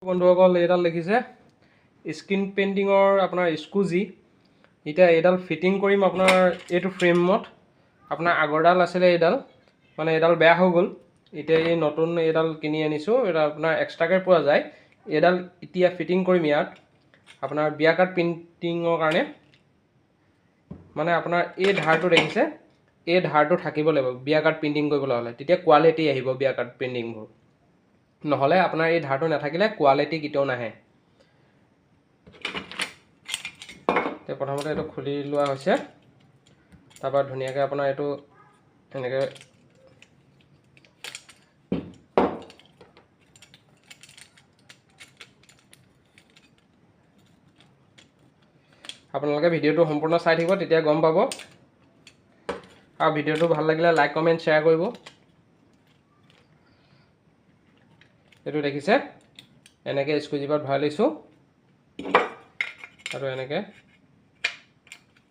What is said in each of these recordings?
বন্ধুসকল এইডাল দেখিছে স্ক্ৰীন পেইণ্টিঙৰ আপোনাৰ স্কুজি এতিয়া এইডাল ফিটিং কৰিম আপোনাৰ এইটো ফ্ৰেমত আপোনাৰ আগৰডাল আছিলে এইডাল মানে এইডাল বেয়া হৈ গ'ল এতিয়া এই নতুন এইডাল কিনি আনিছোঁ এটা আপোনাৰ এক্সট্ৰাকৈ পোৱা যায় এইডাল এতিয়া ফিটিং কৰিম ইয়াত আপোনাৰ বিয়া কাৰ্ড প্ৰিণ্টিঙৰ কাৰণে মানে আপোনাৰ এই ধাৰটো দেখিছে এই ধাৰটো থাকিব লাগিব বিয়া কাৰ্ড প্ৰিণ্টিং কৰিবলৈ হ'লে তেতিয়া কোৱালিটি আহিব বিয়া কাৰ্ড প্ৰিণ্টিংবোৰ নহলে আপোনাৰ এই ধাৰটো নাথাকিলে কোৱালিটি কেতিয়াও নাহে তে প্ৰথমতে এইটো খুলি লোৱা হৈছে তাৰপৰা ধুনীয়াকৈ আপোনাৰ এইটো এনেকৈ আপোনালোকে ভিডিঅ'টো সম্পূৰ্ণ চাই থাকিব তেতিয়া গম পাব আৰু ভিডিঅ'টো ভাল লাগিলে লাইক কমেণ্ট শ্বেয়াৰ কৰিব এইটো দেখিছে এনেকৈ স্কুজিপাত ভৰাই লৈছোঁ আৰু এনেকৈ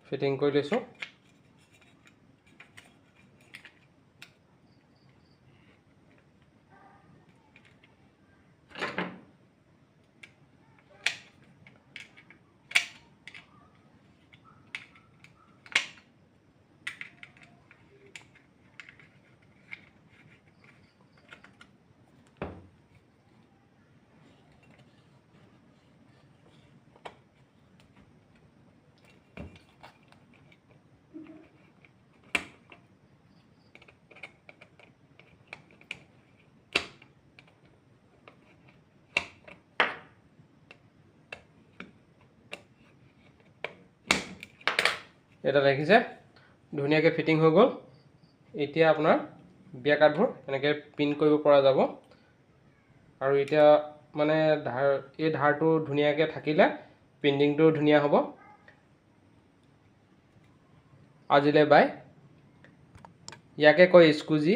ফিটিং কৰি লৈছোঁ এটা দেখিছে ধুনীয়াকৈ ফিটিং হৈ গ'ল এতিয়া আপোনাৰ বিয়া কাৰ্ডবোৰ এনেকৈ প্ৰিণ্ট কৰিব পৰা যাব আৰু এতিয়া মানে এই ধাৰটো ধুনীয়াকৈ থাকিলে প্ৰিণ্টিংটো ধুনীয়া হ'ব আজিলৈ বাই ইয়াকে কয় স্কুজি